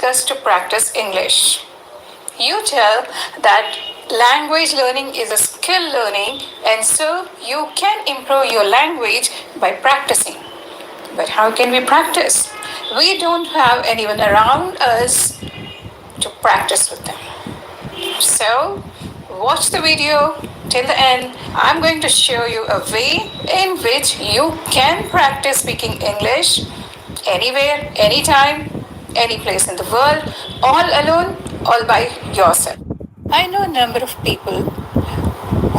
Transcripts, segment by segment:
us to practice English. You tell that language learning is a skill learning, and so you can improve your language by practicing. But how can we practice? We don't have anyone around us to practice with them. So, watch the video till the end. I'm going to show you a way in which you can practice speaking English anywhere, anytime, any place in the world, all alone, all by yourself. I know a number of people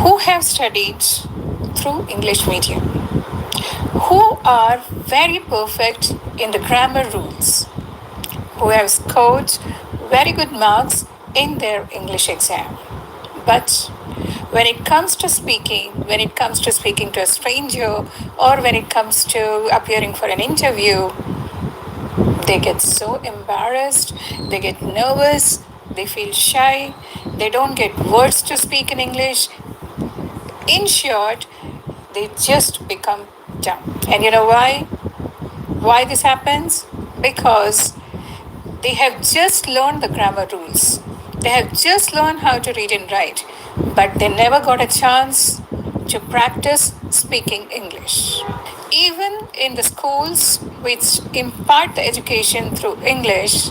who have studied through English medium, who are very perfect in the grammar rules, who have scored very good marks in their English exam. But when it comes to speaking, when it comes to speaking to a stranger, or when it comes to appearing for an interview, they get so embarrassed, they get nervous, they feel shy, they don't get words to speak in English. In short, they just become dumb. And you know why? Why this happens? Because they have just learned the grammar rules. They have just learned how to read and write, but they never got a chance to practice speaking English. Even in the schools which impart the education through English,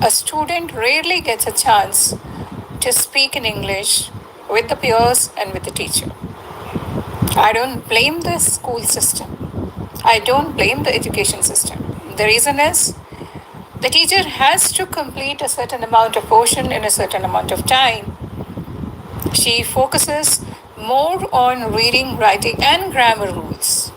a student rarely gets a chance to speak in English with the peers and with the teacher. I don't blame the school system. I don't blame the education system. The reason is the teacher has to complete a certain amount of portion in a certain amount of time. She focuses more on reading, writing, and grammar rules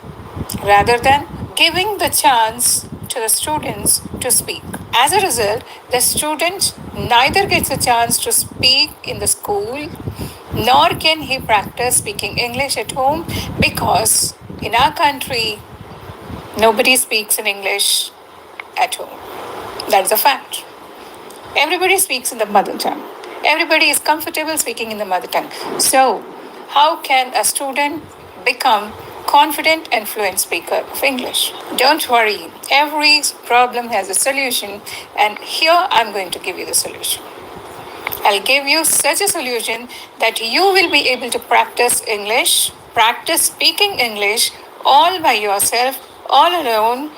rather than giving the chance to the students to speak. As a result, the student neither gets a chance to speak in the school nor can he practice speaking English at home because in our country, nobody speaks in English at home. That's a fact. Everybody speaks in the mother tongue. Everybody is comfortable speaking in the mother tongue. So, how can a student become confident and fluent speaker of English? Don't worry. Every problem has a solution, and here I'm going to give you the solution. I'll give you such a solution that you will be able to practice English, practice speaking English all by yourself, all alone,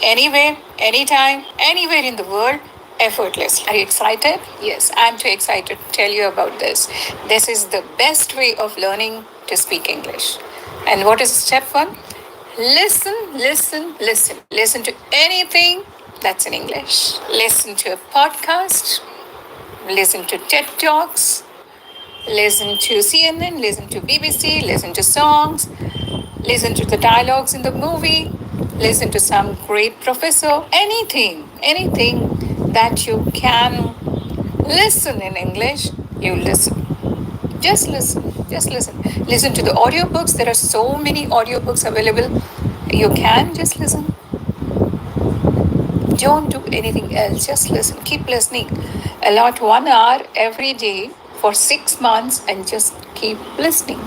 anywhere, anytime, anywhere in the world, effortlessly. Are you excited? Yes, I'm too excited to tell you about this. This is the best way of learning to speak English. And what is step one? Listen, listen, listen. Listen to anything that's in English. Listen to a podcast, listen to TED Talks, listen to CNN, listen to BBC, listen to songs, listen to the dialogues in the movie, listen to some great professor, anything that you can listen in English, you listen. Just listen, just listen. Listen to the audiobooks. There are so many audiobooks available. You can just listen. Don't do anything else. Just listen. Keep listening. Allot 1 hour every day for 6 months and just keep listening.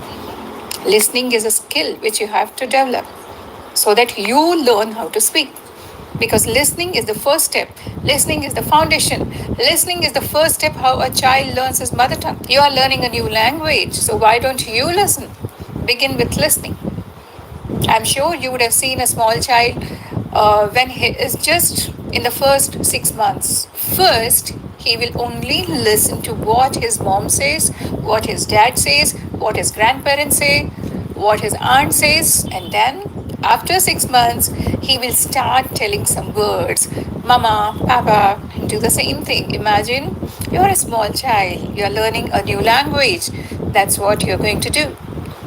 Listening is a skill which you have to develop so that you learn how to speak. Because listening is the first step. Listening is the foundation. Listening is the first step how a child learns his mother tongue. You are learning a new language, so why don't you listen? Begin with listening. I'm sure you would have seen a small child when he is just in the first 6 months. First, he will only listen to what his mom says, what his dad says, what his grandparents say, what his aunt says, and then after 6 months, he will start telling some words. Mama, Papa, do the same thing. Imagine you're a small child, you're learning a new language. That's what you're going to do.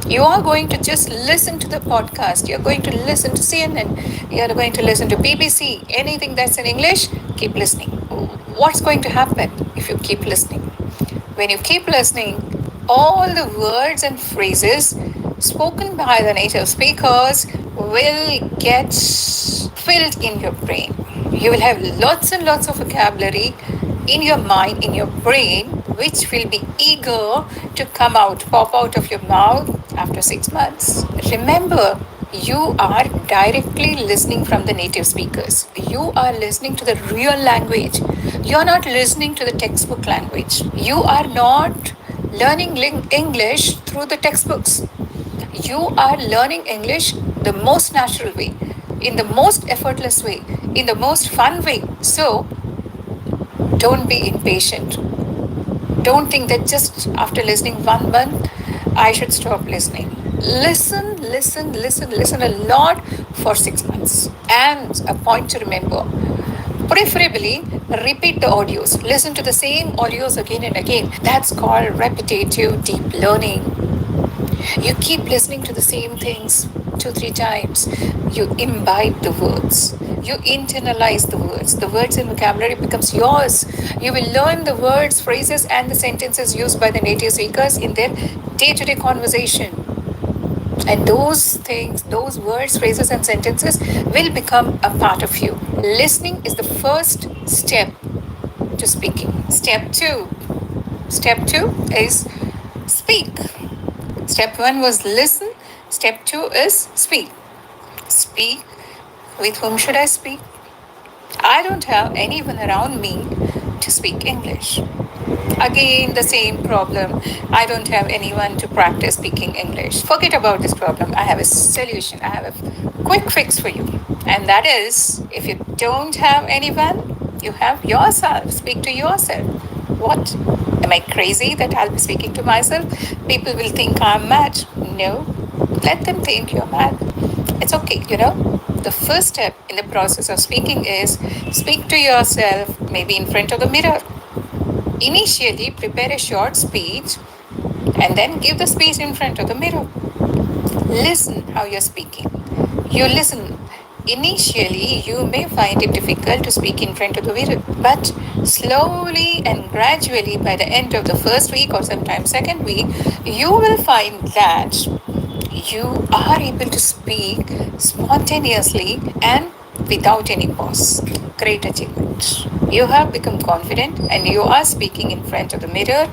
You are going to just listen to the podcast. You're going to listen to CNN. You're going to listen to BBC. Anything that's in English, keep listening. What's going to happen if you keep listening? When you keep listening, all the words and phrases spoken by the native speakers will get filled in your brain. You will have lots and lots of vocabulary in your mind, in your brain, which will be eager to come out, pop out of your mouth after 6 months. Remember, You are directly listening from the native speakers. You are listening to the real language. You're not listening to the textbook language. You are not learning English through the textbooks. You are learning English the most natural way, in the most effortless way, in the most fun way. So don't be impatient. Don't think that just after listening 1 month, I should stop listening. Listen a lot for 6 months. And a point to remember, preferably repeat the audios. Listen to the same audios again and again. That's called repetitive deep learning. You keep listening to the same things 2, 3 times. You imbibe the words. You internalize the words. The words and vocabulary becomes yours. You will learn the words, phrases, and the sentences used by the native speakers in their day-to-day conversation. And those things, those words, phrases, and sentences will become a part of you. Listening is the first step to speaking. Step two is speak. Step one was listen. Step two is speak. Speak. With whom should I speak? I don't have anyone around me to speak English. Again, the same problem. I don't have anyone to practice speaking English. Forget about this problem. I have a solution. I have a quick fix for you. And that is, if you don't have anyone, you have yourself. Speak to yourself. What? Am I crazy that I'll be speaking to myself? People will think I'm mad. No. Let them think you're mad. It's okay, The first step in the process of speaking is speak to yourself, maybe in front of the mirror. Initially, prepare a short speech and then give the speech in front of the mirror. Listen how you're speaking. You listen. Initially, you may find it difficult to speak in front of the mirror, but slowly and gradually, by the end of the first week or sometimes second week, you will find that you are able to speak spontaneously and without any pause. Great achievement. You have become confident and you are speaking in front of the mirror,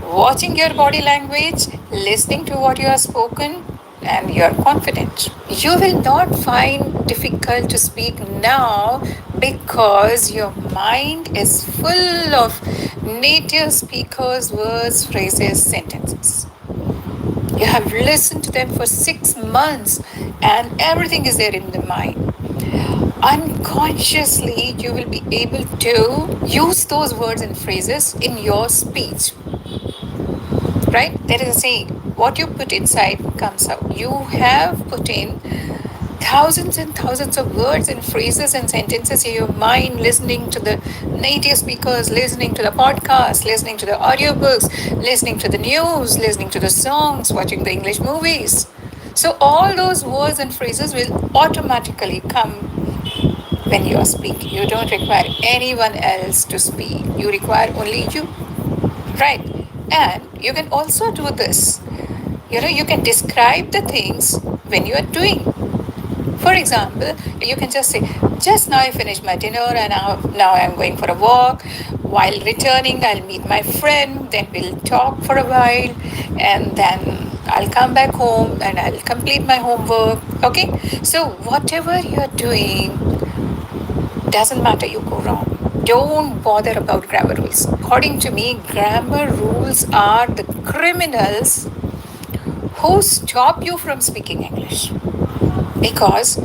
watching your body language, listening to what you have spoken, and you are confident. You will not find difficult to speak now because your mind is full of native speakers' words, phrases, sentences. You have listened to them for 6 months and everything is there in the mind. Unconsciously, you will be able to use those words and phrases in your speech. Right? There is a saying, what you put inside comes out. You have put in thousands and thousands of words and phrases and sentences in your mind, listening to the native speakers, listening to the podcast, listening to the audiobooks, listening to the news, listening to the songs, watching the English movies. So all those words and phrases will automatically come when you are speaking. You don't require anyone else to speak. You require only you. Right? And you can also do this. You can describe the things when you are doing. For example, you can just say, just now I finished my dinner and now I'm going for a walk. While returning, I'll meet my friend, then we'll talk for a while, and then I'll come back home and I'll complete my homework. Okay? So whatever you're doing, doesn't matter, you go wrong. Don't bother about grammar rules. According to me, grammar rules are the criminals who stop you from speaking English. Because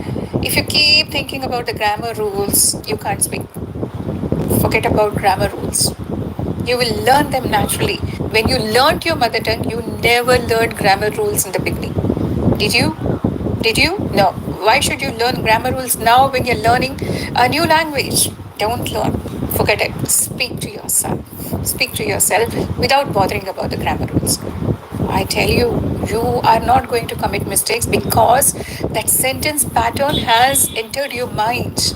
if you keep thinking about the grammar rules, you can't speak. Forget about grammar rules. You will learn them naturally. When you learned your mother tongue, you never learned grammar rules in the beginning. Did you? Did you? No. Why should you learn grammar rules now when you're learning a new language? Don't learn. Forget it. Speak to yourself. Speak to yourself without bothering about the grammar rules. I tell you, you are not going to commit mistakes because that sentence pattern has entered your mind.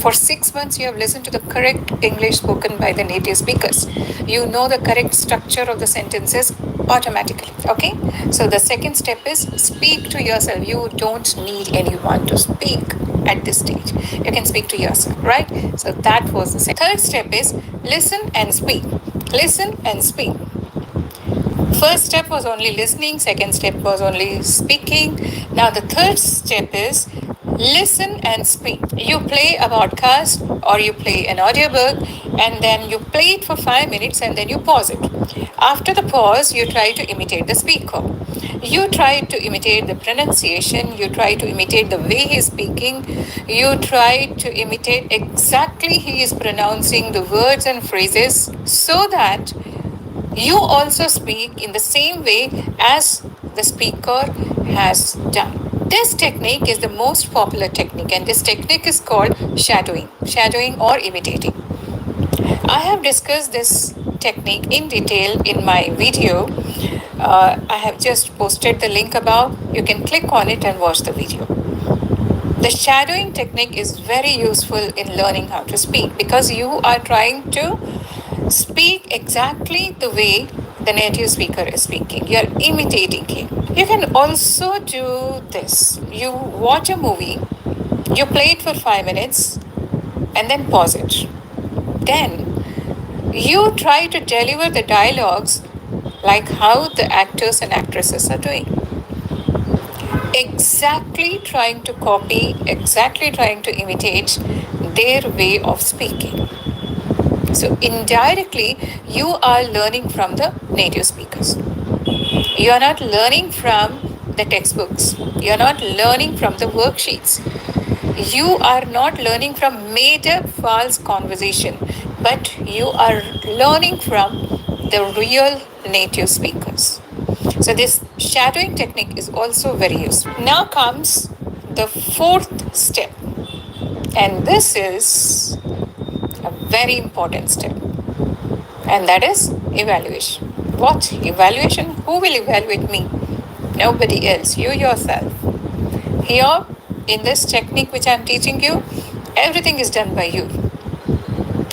For 6 months, you have listened to the correct English spoken by the native speakers. You know the correct structure of the sentences automatically. Okay? So the second step is speak to yourself. You don't need anyone to speak at this stage. You can speak to yourself, right? So that was the second. Third step is listen and speak. Listen and speak. First step was only listening, second step was only speaking. Now the third step is listen and speak. You play a podcast or you play an audiobook and then you play it for 5 minutes and then you pause it. After the pause, you try to imitate the speaker. You try to imitate the pronunciation, you try to imitate the way he's speaking, you try to imitate exactly he is pronouncing the words and phrases so that you also speak in the same way as the speaker has done. This technique is the most popular technique, and this technique is called shadowing or imitating. I have discussed this technique in detail in my video. I have just posted the link above. You can click on it and watch the video. The shadowing technique is very useful in learning how to speak because you are trying to speak exactly the way the native speaker is speaking. You are imitating him. You can also do this. You watch a movie, you play it for 5 minutes, and then pause it. Then you try to deliver the dialogues like how the actors and actresses are doing. Exactly trying to copy, exactly trying to imitate their way of speaking. So, indirectly, you are learning from the native speakers. You are not learning from the textbooks, you are not learning from the worksheets. You are not learning from made up false conversation, but you are learning from the real native speakers. So, this shadowing technique is also very useful. Now comes the fourth step, and this is a very important step, and that is evaluation. What evaluation? Who will evaluate me? Nobody else, you yourself. Here, in this technique which I'm teaching you, everything is done by you.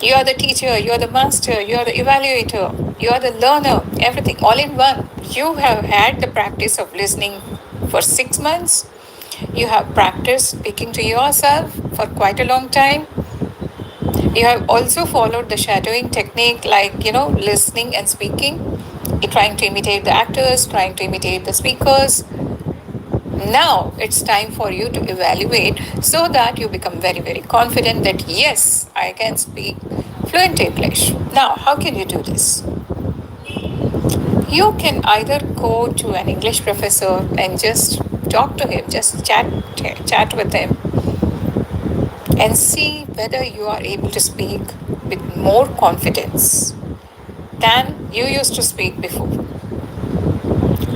You are the teacher, you are the master, you are the evaluator, you are the learner, everything all in one. You have had the practice of listening for 6 months. You have practiced speaking to yourself for quite a long time. You have also followed the shadowing technique, like, listening and speaking, trying to imitate the actors, trying to imitate the speakers. Now it's time for you to evaluate so that you become very, very confident that yes, I can speak fluent English. Now, how can you do this? You can either go to an English professor and just talk to him, just chat with him, and see whether you are able to speak with more confidence than you used to speak before.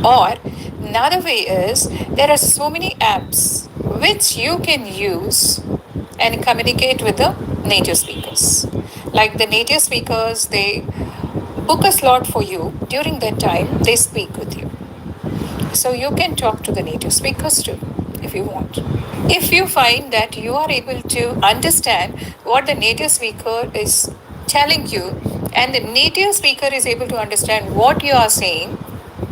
Or another way is there are so many apps which you can use and communicate with the native speakers. Like the native speakers, they book a slot for you. During that time, they speak with you. So you can talk to the native speakers too, if you want. If you find that you are able to understand what the native speaker is telling you, and the native speaker is able to understand what you are saying,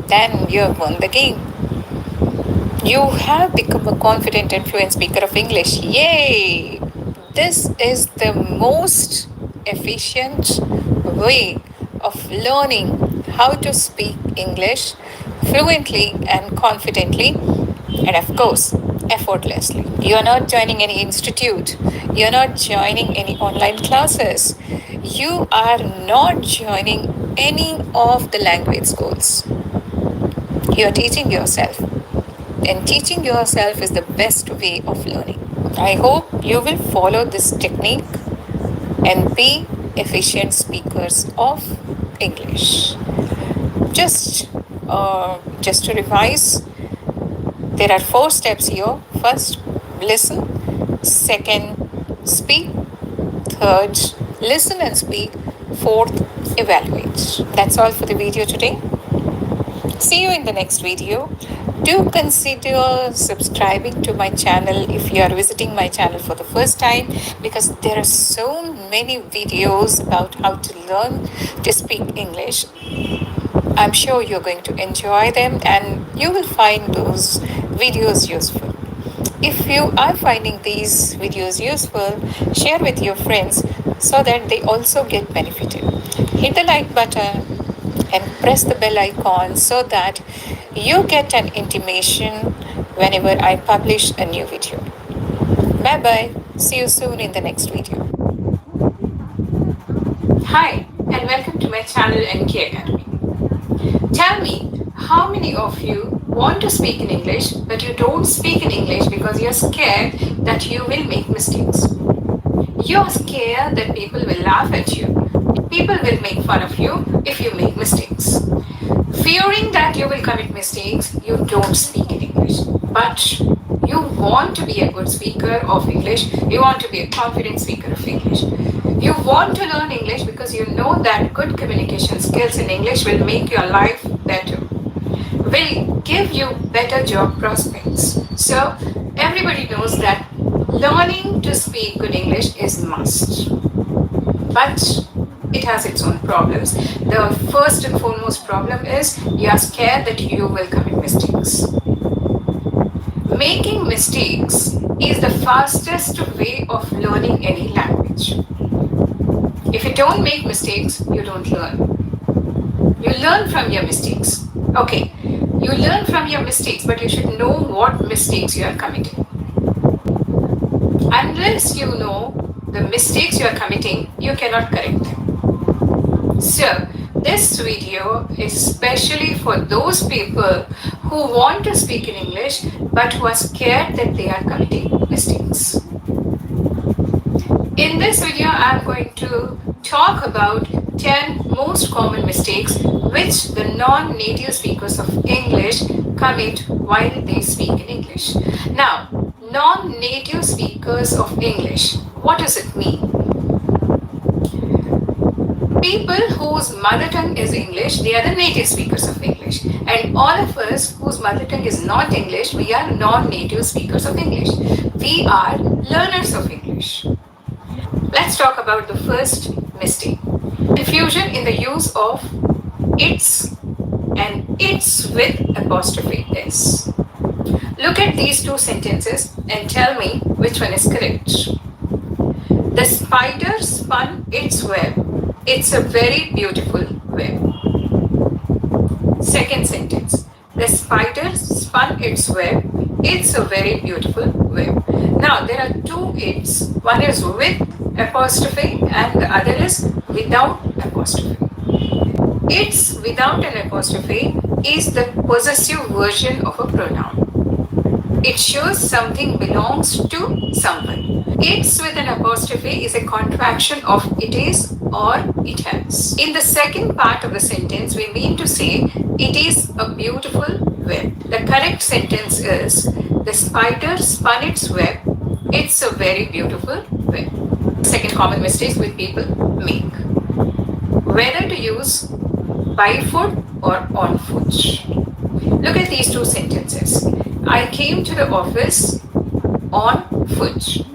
then you have won the game. You have become a confident and fluent speaker of English. Yay! This is the most efficient way of learning how to speak English fluently and confidently, and of course, effortlessly. You are not joining any institute, you are not joining any online classes, you are not joining any of the language schools. You are teaching yourself, and teaching yourself is the best way of learning. I hope you will follow this technique and be efficient speakers of English. Just to revise, there are 4 steps here. First, listen. Second, speak. Third, listen and speak. Fourth, evaluate. That's all for the video today. See you in the next video. Do consider subscribing to my channel if you are visiting my channel for the first time, because there are so many videos about how to learn to speak English. I'm sure you're going to enjoy them and you will find those videos useful. If you are finding these videos useful, share with your friends so that they also get benefited. Hit the like button, and press the bell icon so that you get an intimation whenever I publish a new video. Bye bye. See you soon in the next video. Hi, and welcome to my channel NK Academy. Tell me, how many of you want to speak in English, but you don't speak in English because you're scared that you will make mistakes? You're scared that people will laugh at you. People will make fun of you if you make mistakes. Fearing that you will commit mistakes, you don't speak in English. But you want to be a good speaker of English. You want to be a confident speaker of English. You want to learn English because you know that good communication skills in English will make your life better, will give you better job prospects. So everybody knows that learning to speak good English is must. But it has its own problems. The first and foremost problem is you are scared that you will commit mistakes. Making mistakes is the fastest way of learning any language. If you don't make mistakes, you don't learn. You learn from your mistakes. Okay, you learn from your mistakes, but you should know what mistakes you are committing. Unless you know the mistakes you are committing, you cannot correct them. So, this video is especially for those people who want to speak in English but who are scared that they are committing mistakes. In this video, I am going to talk about 10 most common mistakes which the non-native speakers of English commit while they speak in English. Now, non-native speakers of English, what does it mean? People whose mother tongue is English, they are the native speakers of English. And all of us whose mother tongue is not English, we are non-native speakers of English. We are learners of English. Let's talk about the first mistake. Confusion in the use of its and its with apostrophe s. Look at these two sentences and tell me which one is correct. The spider spun its web. It's a very beautiful web. Second sentence. The spider spun its web. It's a very beautiful web. Now there are two it's. One is with apostrophe and the other is without apostrophe. It's without an apostrophe is the possessive version of a pronoun. It shows something belongs to someone. It's with an apostrophe is a contraction of it is or it has. In the second part of the sentence, we mean to say it is a beautiful web. The correct sentence is the spider spun its web. It's a very beautiful web. Second common mistake which people make. Whether to use by foot or on foot. Look at these two sentences. I came to the office on foot.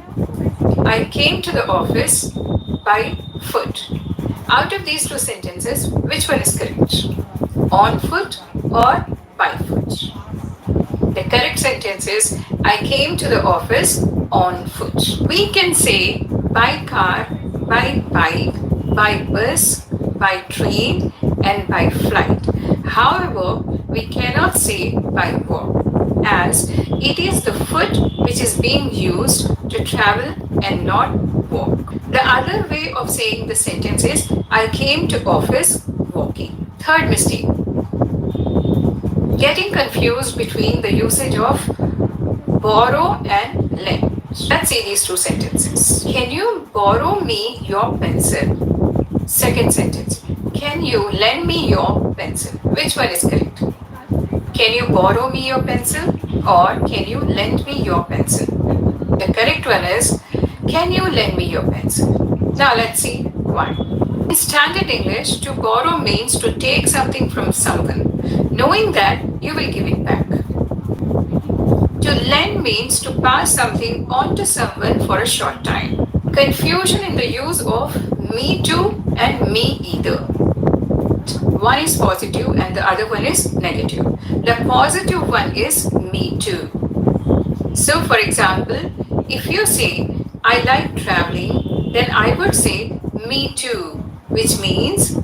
I came to the office by foot. Out of these two sentences, which one is correct? On foot or by foot? The correct sentence is I came to the office on foot. We can say by car, by bike, by bus, by train and by flight. However, we cannot say by walk, as it is the foot which is being used to travel and not walk. The other way of saying the sentence is I came to office walking. Third mistake. Getting confused between the usage of borrow and lend. Let's see these two sentences. Can you borrow me your pencil? Second sentence. Can you lend me your pencil? Which one is correct? Can you borrow me your pencil or can you lend me your pencil? The correct one is can you lend me your pencil? Now let's see why. In standard English, to borrow means to take something from someone, knowing that you will give it back. To lend means to pass something on to someone for a short time. Confusion in the use of me too and me either. One is positive and the other one is negative. The positive one is me too. So for example, if you say I like traveling, then I would say me too, which means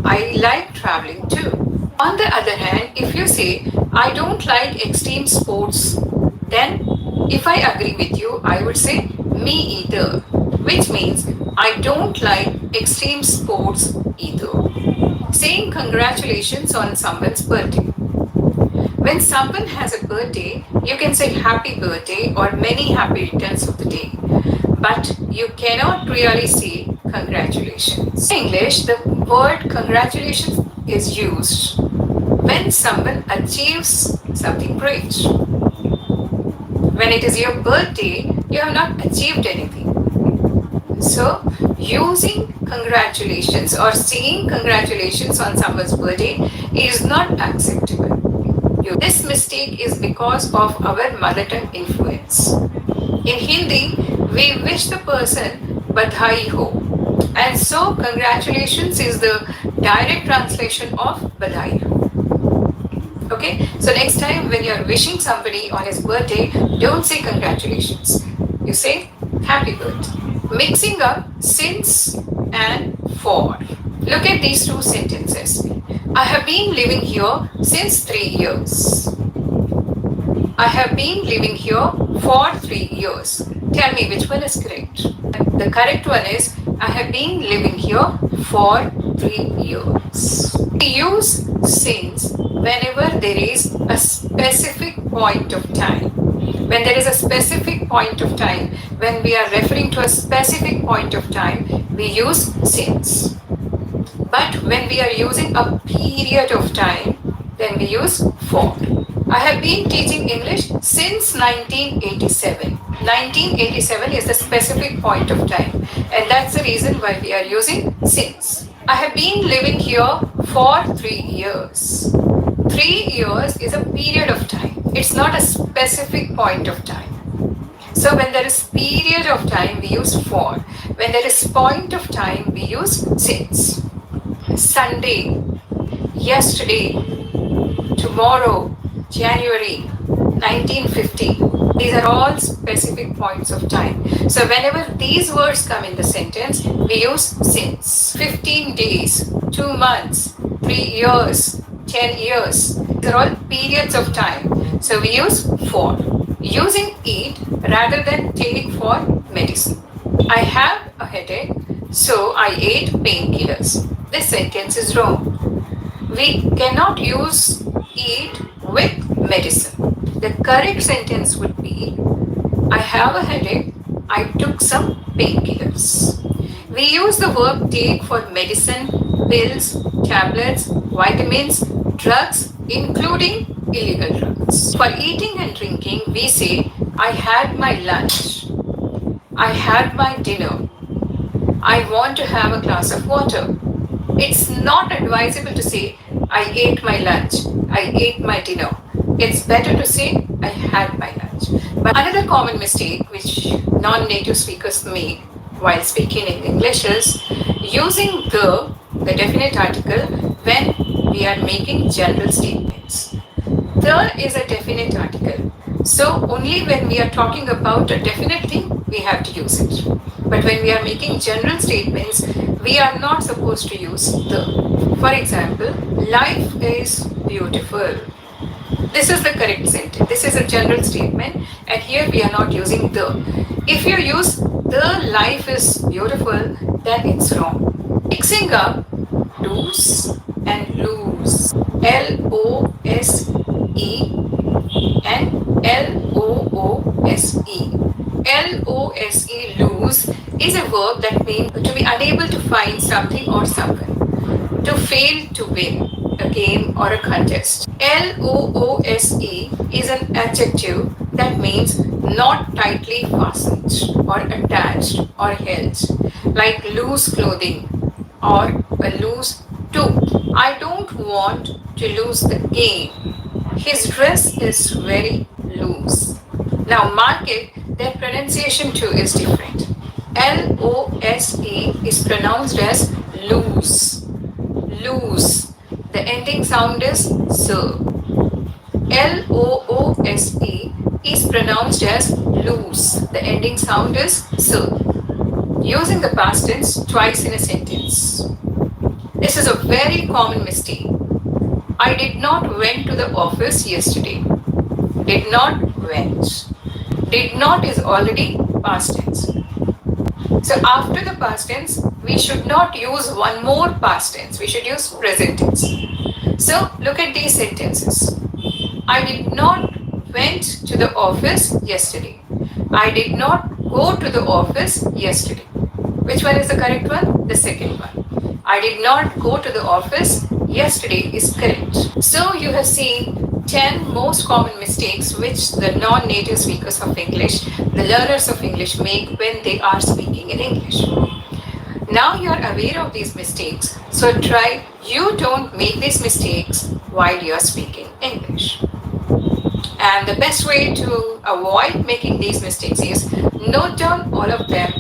I like traveling too. On the other hand, if you say, I don't like extreme sports, then if I agree with you, I would say, me either, which means I don't like extreme sports either. Saying congratulations on someone's birthday. When someone has a birthday, you can say happy birthday or many happy returns of the day. But you cannot really say congratulations. In English, the word congratulations is used when someone achieves something great. When it is your birthday, you have not achieved anything. So, using congratulations or saying congratulations on someone's birthday is not acceptable. This mistake is because of our mother tongue influence. In Hindi, we wish the person Badhai ho. And so, congratulations is the direct translation of Badhai ho. Okay, so next time when you're wishing somebody on his birthday, don't say congratulations. You say happy birthday. Mixing up since and for. Look at these two sentences. I have been living here since 3 years. I have been living here for 3 years. Tell me which one is correct. The correct one is I have been living here for 3 years. We use since whenever there is a specific point of time. When there is a specific point of time, when we are referring to a specific point of time, we use since. But when we are using a period of time, then we use for. I have been teaching English since 1987. 1987 is the specific point of time, and that's the reason why we are using since. I have been living here for 3 years. 3 years is a period of time. It's not a specific point of time. So when there is period of time, we use for. When there is point of time, we use since. Sunday, yesterday, tomorrow, January, 1950. These are all specific points of time. So whenever these words come in the sentence, we use since. 15 days, 2 months, 3 years, 10 years. These are all periods of time. So we use for. Using eat rather than take for medicine. I have a headache, so I ate painkillers. This sentence is wrong. We cannot use eat with medicine. The correct sentence would be I have a headache, I took some painkillers. We use the verb take for medicine, pills, tablets, vitamins, drugs, including illegal drugs. For eating and drinking, we say I had my lunch, I had my dinner, I want to have a glass of water. It's not advisable to say I ate my lunch, I ate my dinner. It's better to say I had my lunch. But another common mistake which non-native speakers make while speaking in English is using the definite article when we are making general statements. The is a definite article. So only when we are talking about a definite thing, we have to use it. But when we are making general statements, we are not supposed to use the. For example, life is beautiful. This is the correct sentence. This is a general statement, and here we are not using the. If you use the life is beautiful, then it's wrong. Mixing up do's and lose. L-O-S-E and L-O-O-S-E. L-O-S-E, lose, is a verb that means to be unable to find something or someone. To fail to win a game or a contest. L-O-O-S-E is an adjective that means not tightly fastened or attached or held, like loose clothing or a loose tooth. I don't want to lose the game. His dress is very loose. Now mark it, their pronunciation too is different. L-O-S-E is pronounced as loose. Loose. The ending sound is so. L-O-O-S-E is pronounced as loose. The ending sound is so. Using the past tense twice in a sentence. This is a very common mistake. I did not went to the office yesterday. Did not went. Did not is already past tense. So after the past tense, we should not use one more past tense. We should use present tense. So look at these sentences. I did not went to the office yesterday. I did not go to the office yesterday. Which one is the correct one? The second one. I did not go to the office yesterday is correct. So you have seen 10 most common mistakes which the non-native speakers of English, the learners of English make when they are speaking in English. Now you are aware of these mistakes, so try you don't make these mistakes while you are speaking English. And the best way to avoid making these mistakes is note down all of them,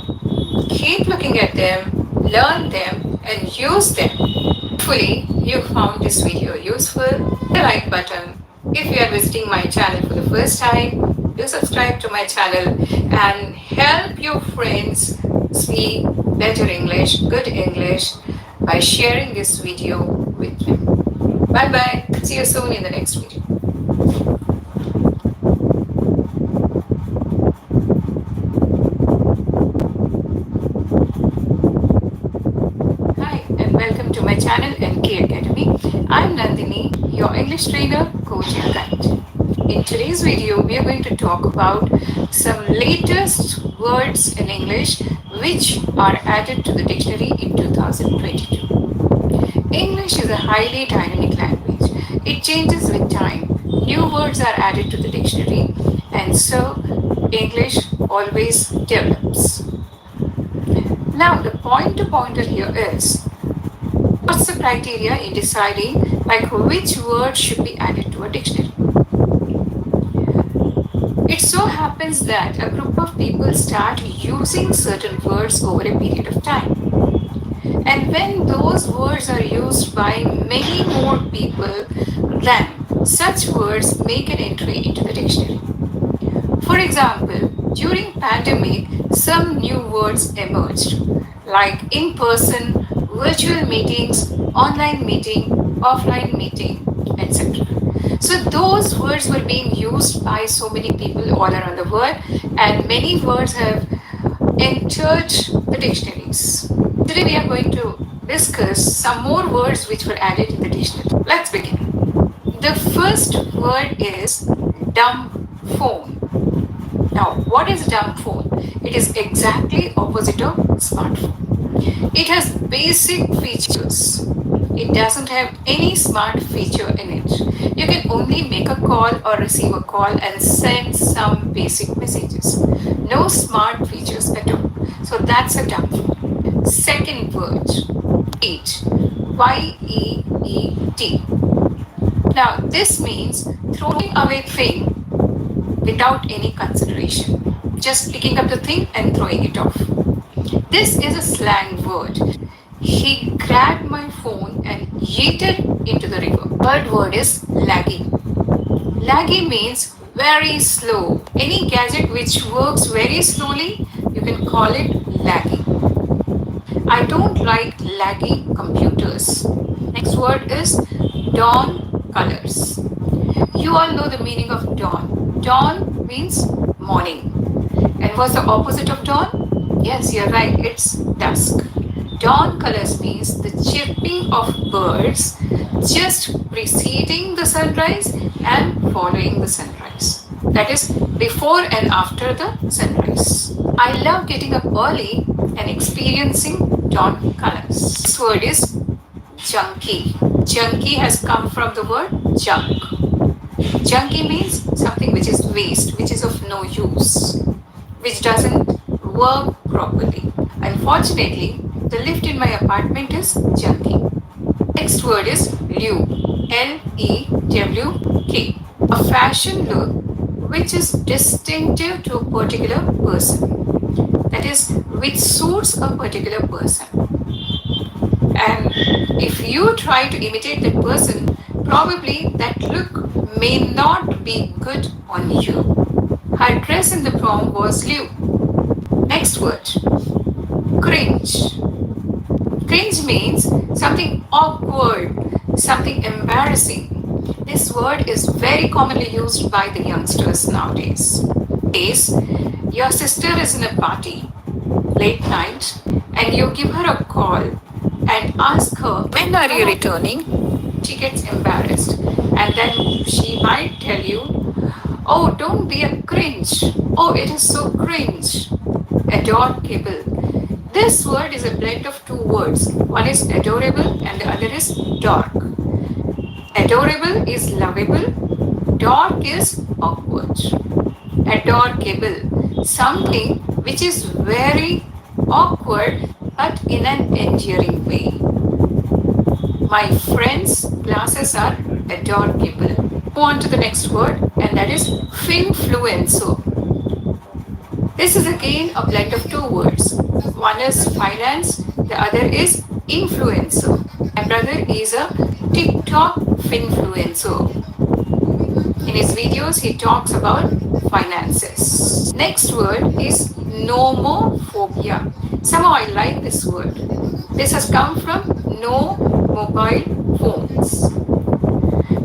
keep looking at them, learn them, and use them. Hopefully, you found this video useful. Hit the like button. If you are visiting my channel for the first time, do subscribe to my channel and help your friends speak better English, good English by sharing this video with them. Bye bye. See you soon in the next video. Welcome to my channel NK Academy. I'm Nandini, your English trainer, coach and guide. In today's video, we are going to talk about some latest words in English which are added to the dictionary in 2022. English is a highly dynamic language. It changes with time. New words are added to the dictionary, and so English always develops. Now, the pointer here is, what's the criteria in deciding which word should be added to a dictionary? It so happens that a group of people start using certain words over a period of time. And when those words are used by many more people, then such words make an entry into the dictionary. For example, during pandemic, some new words emerged, like in-person, virtual meetings, online meeting, offline meeting, etc. So those words were being used by so many people all around the world, and many words have entered the dictionaries. Today we are going to discuss some more words which were added in the dictionary. Let's begin. The first word is dumb phone. Now, what is dumb phone? It is exactly opposite of smartphone. It has basic features. It doesn't have any smart feature in it. You can only make a call or receive a call and send some basic messages. No smart features at all. So that's a dumb phone. Second word, yeet. Y-E-E-T. Now this means throwing away thing without any consideration. Just picking up the thing and throwing it off. This is a slang word. He grabbed my phone and yeeted into the river. Third word is laggy. Laggy means very slow. Any gadget which works very slowly, you can call it laggy. I don't like laggy computers. Next word is dawn colors. You all know the meaning of dawn. Dawn means morning. And what's the opposite of dawn? Yes, you're right, it's dusk. Dawn colors means the chirping of birds just preceding the sunrise and following the sunrise. That is before and after the sunrise. I love getting up early and experiencing dawn colors. This word is junky. Junky has come from the word junk. Junky means something which is waste, which is of no use, which doesn't work properly. Unfortunately, the lift in my apartment is junky. Next word is lewk. L-E-W-K. A fashion look which is distinctive to a particular person. That is, which suits a particular person. And if you try to imitate that person, probably that look may not be good on you. Her dress in the prom was lewk. Next word, cringe. Cringe means something awkward, something embarrassing. This word is very commonly used by the youngsters nowadays. Case, your sister is in a party late night and you give her a call and ask her, when are you returning? She gets embarrassed and then she might tell you, oh, don't be a cringe. Oh, it is so cringe. Adorable. This word is a blend of two words. One is adorable and the other is dark. Adorable is lovable, dark is awkward. Adorable, something which is very awkward but in an endearing way. My friend's glasses are adorable. Move on to the next word, and that is finfluencer. This is again a blend of two words. One is finance, the other is influencer. My brother is a TikTok finfluencer. In his videos, he talks about finances. Next word is nomophobia. Somehow I like this word. This has come from no mobile phones.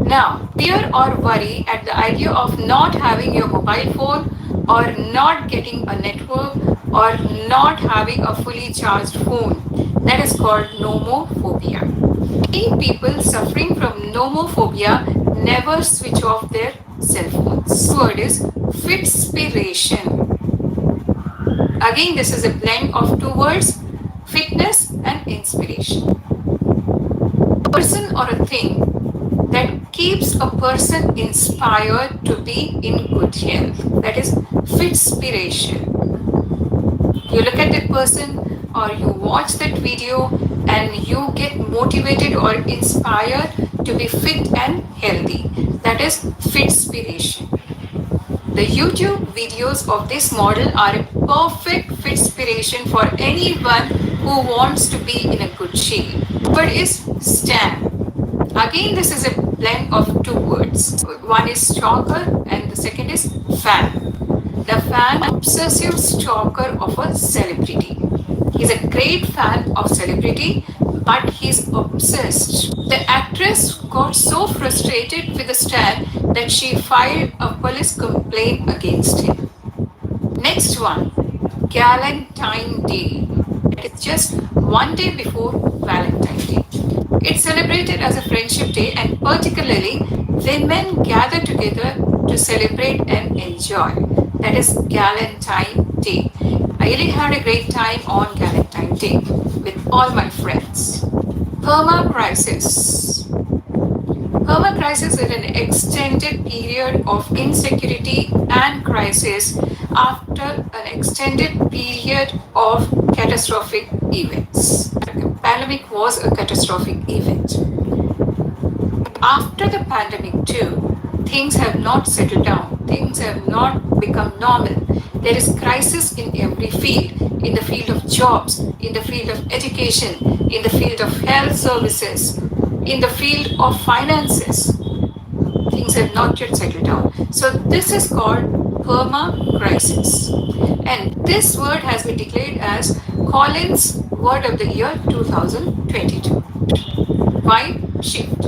Now, fear or worry at the idea of not having your mobile phone or not getting a network or not having a fully charged phone. That is called nomophobia. Many people suffering from nomophobia never switch off their cell phones. This word is fitspiration. Again, this is a blend of two words, fitness and inspiration. A person or a thing that keeps a person inspired to be in good health. That is fitspiration. You look at that person or you watch that video and you get motivated or inspired to be fit and healthy. That is fitspiration. The YouTube videos of this model are a perfect fitspiration for anyone who wants to be in a good shape. The word is stan. Again, this is a blend of two words. One is stalker and the second is fan. The fan, obsessive stalker of a celebrity. He's a great fan of celebrity, but he's obsessed. The actress got so frustrated with the stan that she filed a police complaint against him. Next one, Galentine Day. It's just one day before Valentine's Day. It's celebrated as a friendship day and particularly women gather together to celebrate and enjoy. That is Galentine Day. I really had a great time on Galentine Day with all my friends. Perma crisis. Perma crisis is an extended period of insecurity and crisis after an extended period of catastrophic events. The pandemic was a catastrophic event. After the pandemic too, things have not settled down. Things have not become normal. There is crisis in every field, in the field of jobs, in the field of education, in the field of health services, in the field of finances. Things have not yet settled down. So this is called perma crisis. And this word has been declared as Collins Word of the Year 2022. Vibe shift.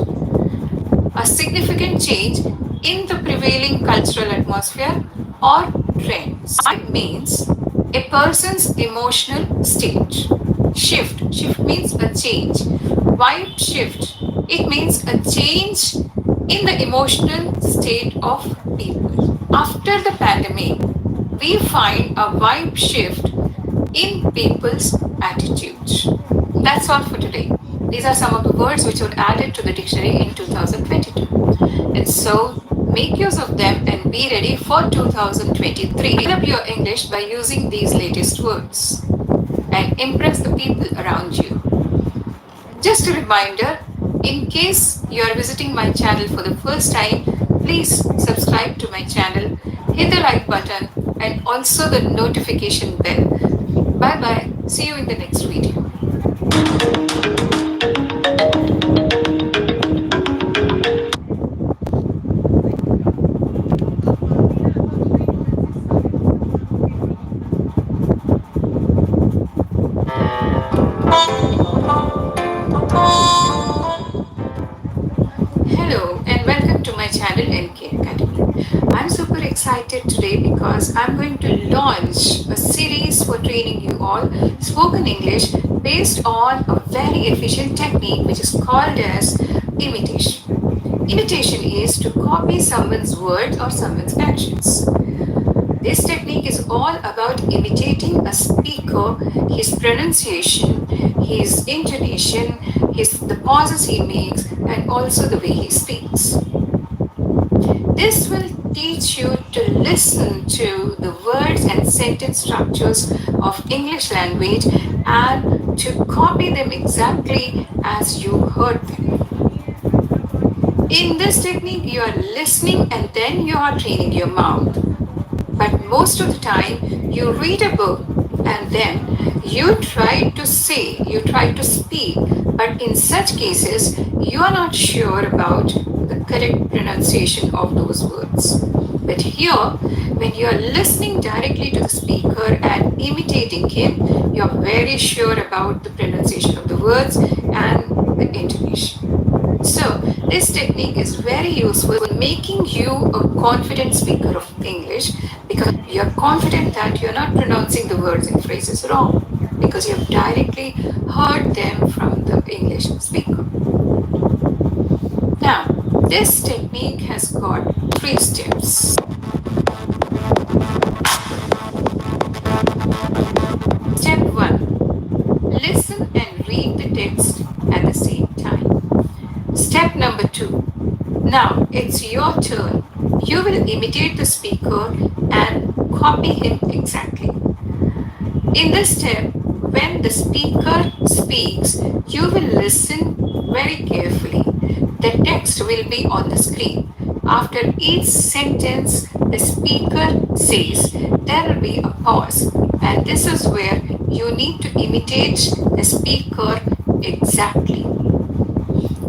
A significant change in the prevailing cultural atmosphere or trends. Vibe means a person's emotional state. Shift means a change. Vibe shift, it means a change in the emotional state of people. After the pandemic, we find a vibe shift in people's attitudes. That's all for today. These are some of the words which were added to the dictionary in 2022. And so make use of them and be ready for 2023. Develop your English by using these latest words and impress the people around you. Just a reminder, in case you are visiting my channel for the first time, please subscribe to my channel, hit the like button and also the notification bell. Bye bye. See you in the next video. channel NK Academy. I'm super excited today because I'm going to launch a series for training you all spoken English based on a very efficient technique which is called as imitation. Imitation is to copy someone's words or someone's actions. This technique is all about imitating a speaker, his pronunciation, his intonation, the pauses he makes, and also the way he speaks. This will teach you to listen to the words and sentence structures of English language and to copy them exactly as you heard them. In this technique, you are listening and then you are training your mouth. But most of the time, you read a book and then you try to say, you try to speak, but in such cases, you are not sure about the correct pronunciation of those words. But here, when you are listening directly to the speaker and imitating him, you are very sure about the pronunciation of the words and the intonation. So, this technique is very useful in making you a confident speaker of English because you're confident that you're not pronouncing the words and phrases wrong because you've directly heard them from the English speaker. Now, this technique has got 3 steps. Step 1. Listen and read the text at the same time. Step number 2. Now it's your turn. You will imitate the speaker and copy him exactly. In this step, when the speaker speaks, you will listen very carefully. The text will be on the screen. After each sentence the speaker says, there will be a pause, and this is where you need to imitate the speaker exactly.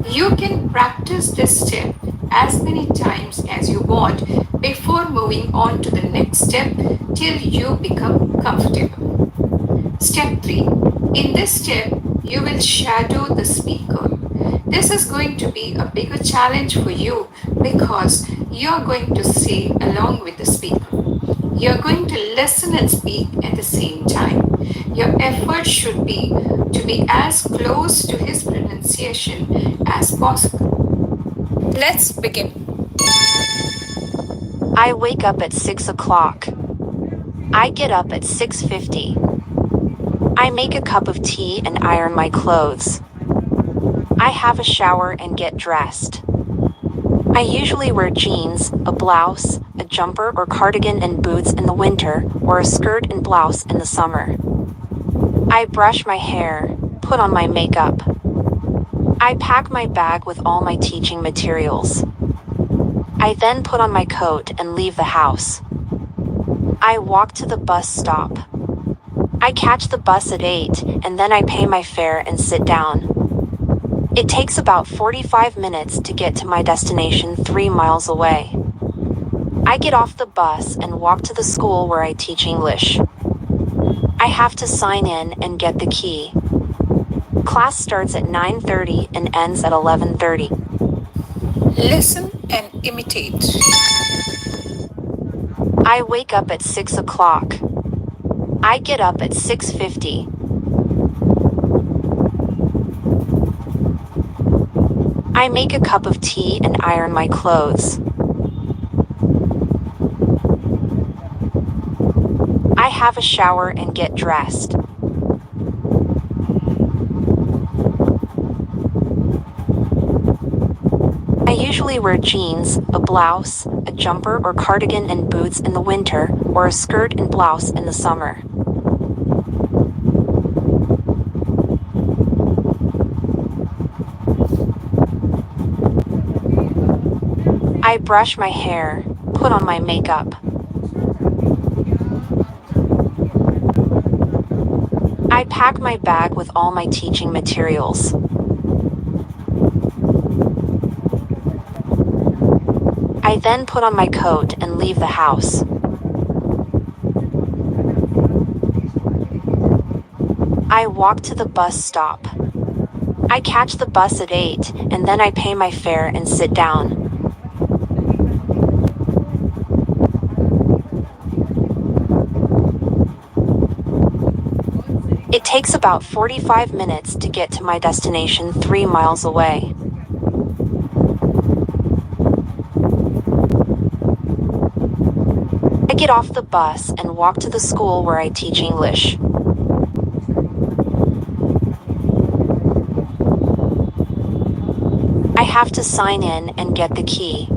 You can practice this step as many times as you want before moving on to the next step till you become comfortable. Step 3. In this step, you will shadow the speaker. This is going to be a bigger challenge for you because you're going to say along with the speaker. You're going to listen and speak at the same time. Your effort should be to be as close to his pronunciation as possible. Let's begin. I wake up at 6 o'clock. I get up at 6:50. I make a cup of tea and iron my clothes. I have a shower and get dressed. I usually wear jeans, a blouse, a jumper or cardigan and boots in the winter, or a skirt and blouse in the summer. I brush my hair, put on my makeup. I pack my bag with all my teaching materials. I then put on my coat and leave the house. I walk to the bus stop. I catch the bus at 8 and then I pay my fare and sit down. It takes about 45 minutes to get to my destination 3 miles away. I get off the bus and walk to the school where I teach English. I have to sign in and get the key. Class starts at 9:30 and ends at 11:30. Listen and imitate. I wake up at 6 o'clock. I get up at 6:50. I make a cup of tea and iron my clothes. I have a shower and get dressed. I usually wear jeans, a blouse, a jumper or cardigan and boots in the winter, or a skirt and blouse in the summer. I brush my hair, put on my makeup. I pack my bag with all my teaching materials. I then put on my coat and leave the house. I walk to the bus stop. I catch the bus at 8 and then I pay my fare and sit down. It takes about 45 minutes to get to my destination 3 miles away. I get off the bus and walk to the school where I teach English. I have to sign in and get the key.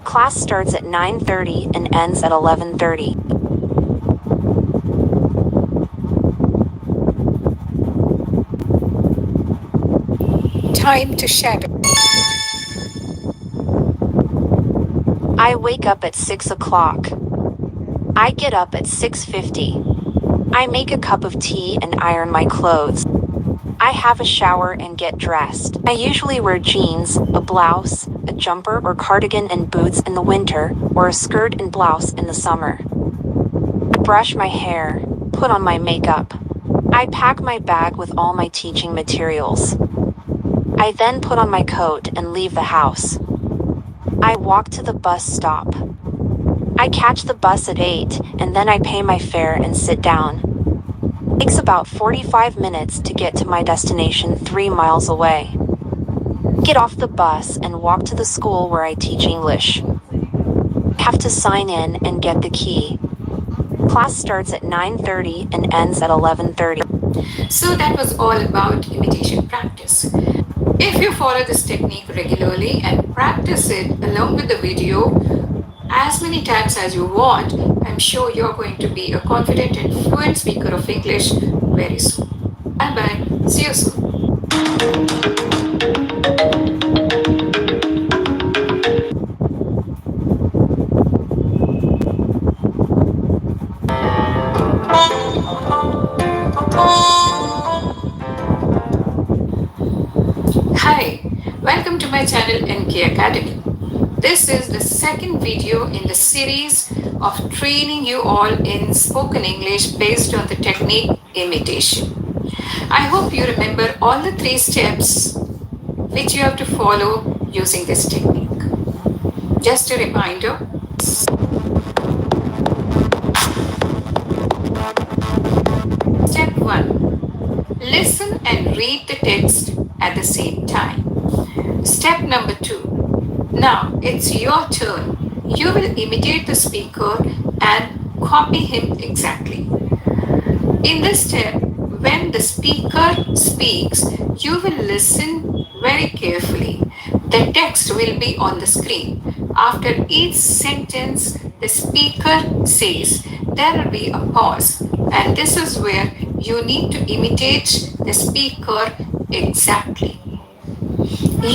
Class starts at 9:30 and ends at 11:30. Time to shadow. I wake up at 6 o'clock. I get up at 6:50. I make a cup of tea and iron my clothes. I have a shower and get dressed. I usually wear jeans, a blouse, a jumper or cardigan and boots in the winter, or a skirt and blouse in the summer. I brush my hair, put on my makeup. I pack my bag with all my teaching materials. I then put on my coat and leave the house. I walk to the bus stop. I catch the bus at 8 and then I pay my fare and sit down. It takes about 45 minutes to get to my destination 3 miles away. Get off the bus and walk to the school where I teach English. I have to sign in and get the key. Class starts at 9:30 and ends at 11:30. So that was all about imitation practice. If you follow this technique regularly and practice it along with the video as many times as you want, I'm sure you're going to be a confident and fluent speaker of English very soon. Bye bye. See you soon. Hi, welcome to my channel NK Academy. This is the second video in the series of training you all in spoken English based on the technique imitation. I hope you remember all the 3 steps which you have to follow using this technique. Just a reminder. Step 1. Listen and read the text at the same time. Step number 2. Now it's your turn. You will imitate the speaker and copy him exactly. In this step, when the speaker speaks, you will listen very carefully. The text will be on the screen. After each sentence the speaker says, there will be a pause, and this is where you need to imitate the speaker exactly.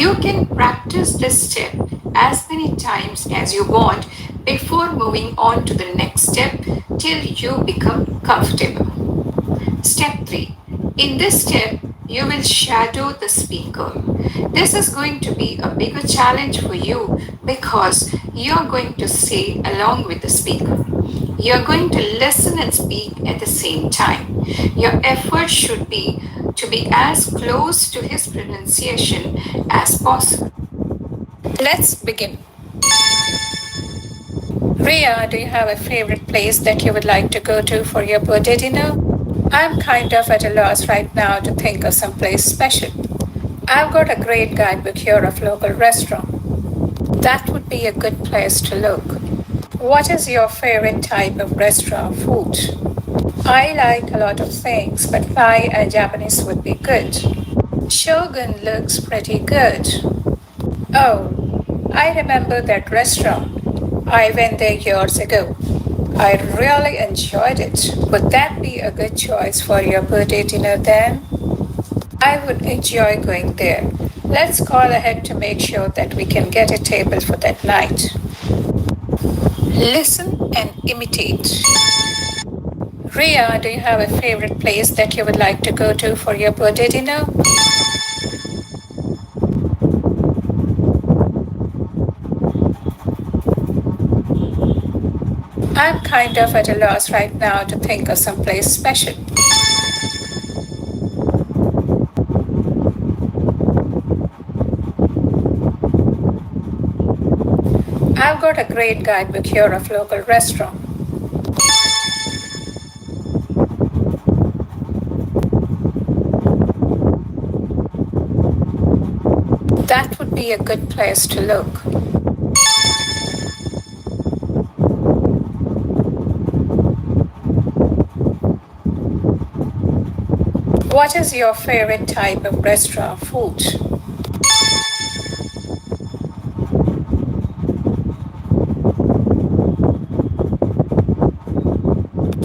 You can practice this step as many times as you want before moving on to the next step till you become comfortable. Step 3. In this step, you will shadow the speaker. This is going to be a bigger challenge for you because you are going to say along with the speaker. You are going to listen and speak at the same time. Your effort should be to be as close to his pronunciation as possible. Let's begin. Ria, do you have a favorite place that you would like to go to for your birthday dinner? I'm kind of at a loss right now to think of some place special. I've got a great guidebook here of local restaurant. That would be a good place to look. What is your favorite type of restaurant food? I like a lot of things, but Thai and Japanese would be good. Shogun looks pretty good. Oh, I remember that restaurant. I went there years ago. I really enjoyed it. Would that be a good choice for your birthday dinner then? I would enjoy going there. Let's call ahead to make sure that we can get a table for that night. Listen and imitate. Ria, do you have a favorite place that you would like to go to for your birthday dinner? I'm kind of at a loss right now to think of some place special. I've got a great guidebook here of local restaurant. That would be a good place to look. What is your favorite type of restaurant food?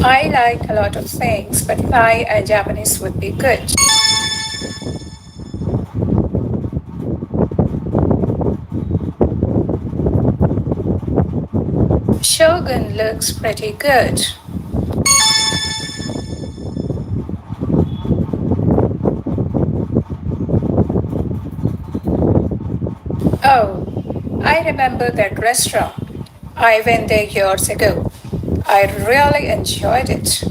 I like a lot of things, but Thai and Japanese would be good. Shogun looks pretty good. Oh, I remember that restaurant. I went there years ago. I really enjoyed it.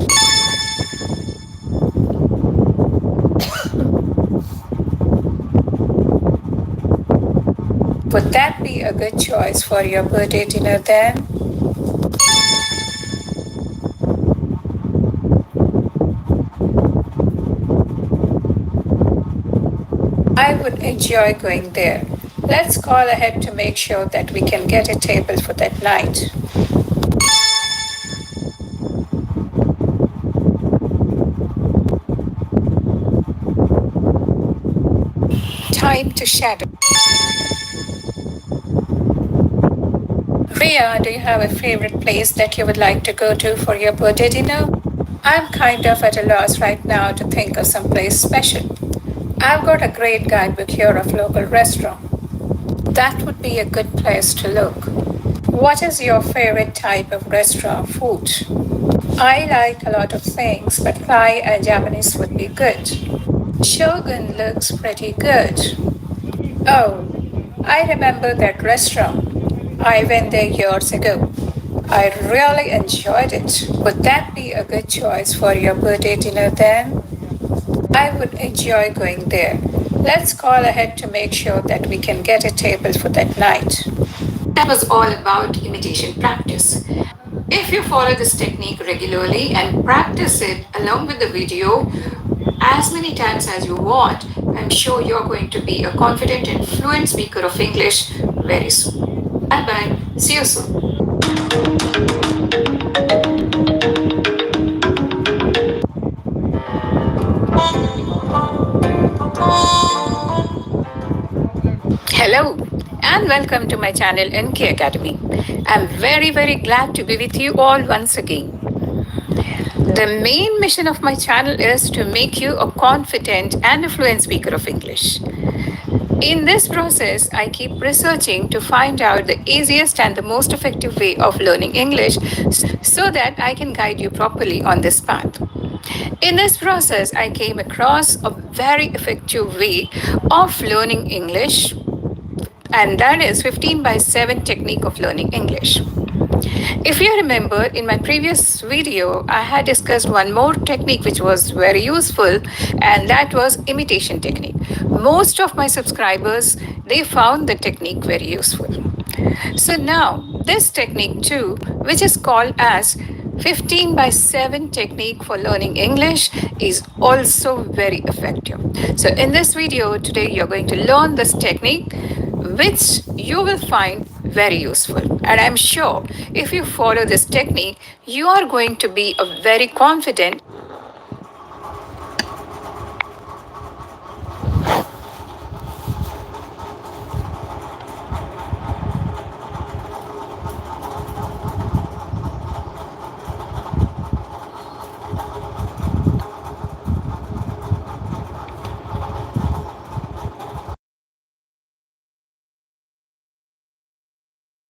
Would that be a good choice for your birthday dinner then? I would enjoy going there. Let's call ahead to make sure that we can get a table for that night. Time to shadow. Ria, do you have a favorite place that you would like to go to for your birthday dinner? I'm kind of at a loss right now to think of some place special. I've got a great guidebook here of local restaurant. That would be a good place to look. What is your favorite type of restaurant food? I like a lot of things, but Thai and Japanese would be good. Shogun looks pretty good. Oh, I remember that restaurant. I went there years ago. I really enjoyed it. Would that be a good choice for your birthday dinner then? I would enjoy going there. Let's call ahead to make sure that we can get a table for that night. That was all about imitation practice. If you follow this technique regularly and practice it along with the video as many times as you want, I'm sure you're going to be a confident and fluent speaker of English very soon. Bye bye. See you soon. Hello and welcome to my channel NK Academy. I'm very glad to be with you all once again. The main mission of my channel is to make you a confident and a fluent speaker of English. In this process, I keep researching to find out the easiest and the most effective way of learning English so that I can guide you properly on this path. In this process, I came across a very effective way of learning English, and that is 15 by 7 technique of learning English. If you remember, in my previous video, I had discussed one more technique which was very useful, and that was imitation technique. Most of my subscribers, they found the technique very useful. So now, this technique too, which is called as 15 by 7 technique for learning English, is also very effective. So in this video today, you're going to learn this technique, which you will find very useful. And I'm sure if you follow this technique, you are going to be a very confident